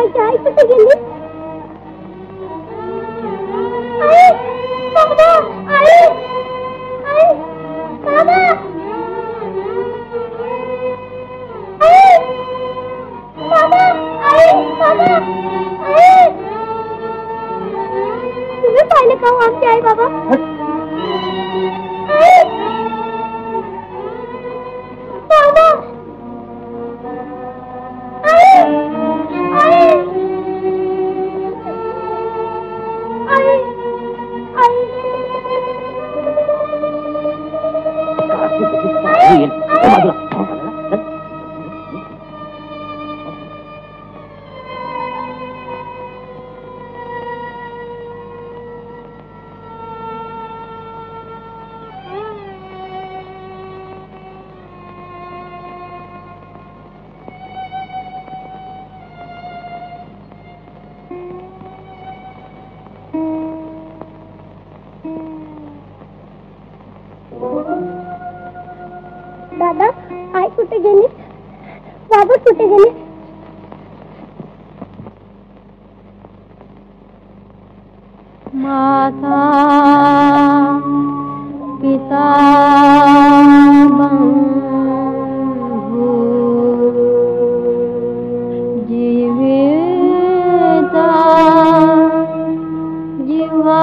माझी आई कुठे गेली? आई, बाबा, आई, आई, बाबा, आई, बाबा, आई, बाबा, आई. तुम्ही पाहिले का आमची आई बाबा? आई, बाबा, आई, आई, आई, दादा, आई कुठे गेली? बाबा कुठे गेली? माता पिता बंधू जीविता जीवा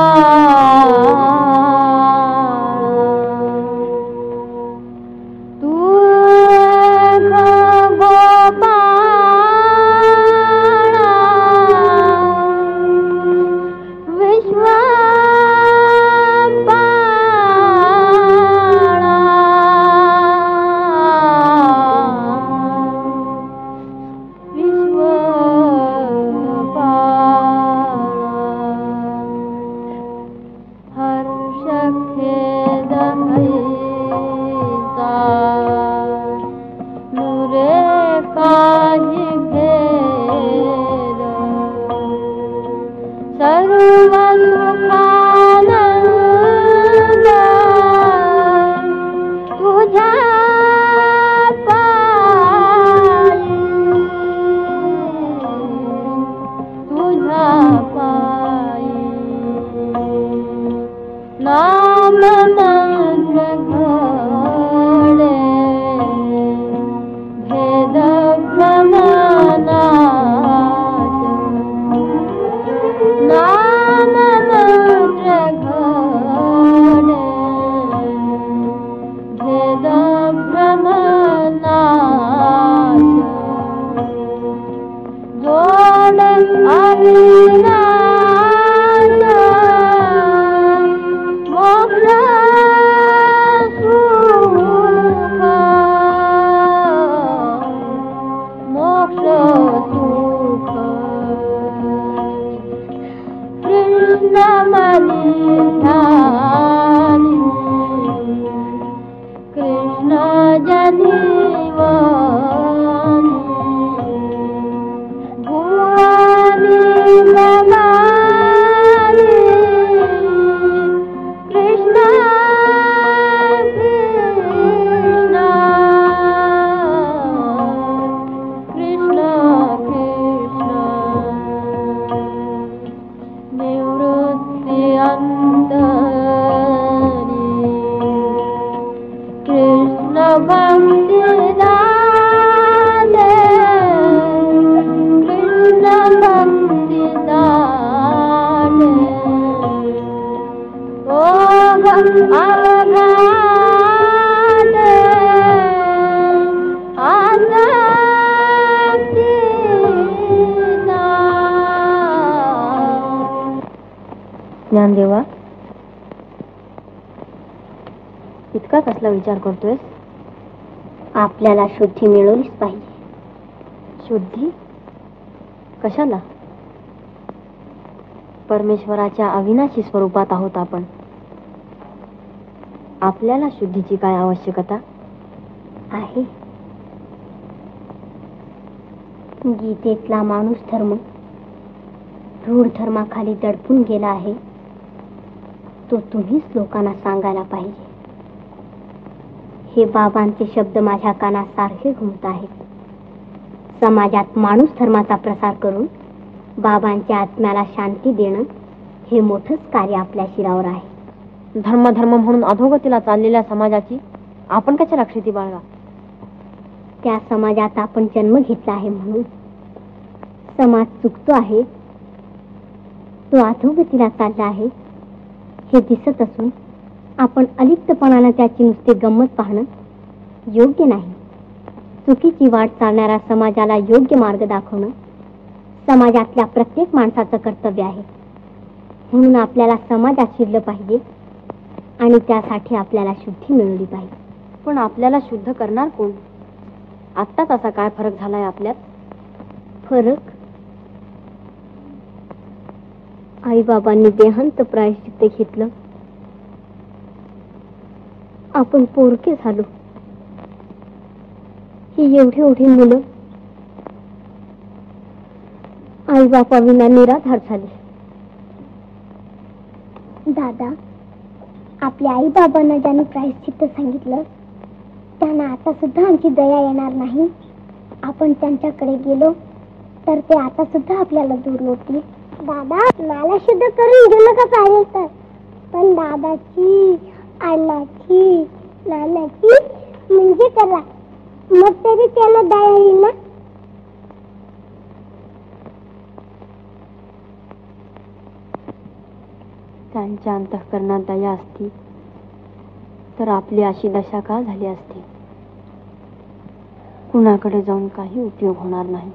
ज्ञानदेवा, इतका कसला विचार करतोयस? आपल्याला शुद्धी मिळवलीच पाहिजे. शुद्धी कशाला? परमेश्वराच्या अविनाशी स्वरूपात आहोत आपण. आपल्याला शुद्धीची काय आवश्यकता आहे? गीतेतला माणूस धर्म रूढ धर्माखाली दडपून गेला आहे, तो तुम्हीच लोकांना सांगायला पाहिजे. हे बाबांचे शब्द माझ्या कानात सारखे घुमत आहेत. समाजात माणूस धर्माचा प्रसार करून बाबांच्या आत्म्याला शांती देणं हे मोठंच कार्य आपल्या शिरावर आहे. धर्म धर्म म्हणून अधोगतीला चाललेल्या समाजाची आपण कशाला क्षिती बाळगा? त्या समाजात आपण जन्म घेतला आहे म्हणून समाज चुकतो आहे, तो अधोगतीला चालला आहे हे दिसत असून आपण अलिप्तपणानं त्याची नुसती गंमत पाहणं योग्य नाही. चुकीची वाट चालणाऱ्या समाजाला योग्य मार्ग दाखवणं समाजातल्या प्रत्येक माणसाचं कर्तव्य आहे. म्हणून आपल्याला समाजात शिरलं पाहिजे आणि त्यासाठी आपल्याला शुद्धी मिळवली पाहिजे. पण आपल्याला शुद्ध करणार कोण? आत्ताच असा काय फरक झालाय आपल्यात? फरक? आई बाबांनी देहांत प्रायश्चित्त घेतलं, आपण पोरके झालो. ही एवढी एवढी मुलं आई बापा विना निराधार झाली. दादा, आपल्या आई बाबांना ज्यांनी प्रायश्चित्त सांगितलं त्यांना आता सुद्धा आमची दया येणार नाही. आपण त्यांच्याकडे गेलो तर ते आता सुद्धा आपल्याला दूर होती. दादा, मला शुद्ध करून गेलं का पाहिजे, पण दादाची, अण्णाची, नानाची म्हणजे करा, मग तरी त्याला दया येईल ना. त्यांच्या अंतःकरणात दया असती तर आपली अशी दशा का झाली असती? कुणाकडे जाऊन काही उपयोग होणार नाही.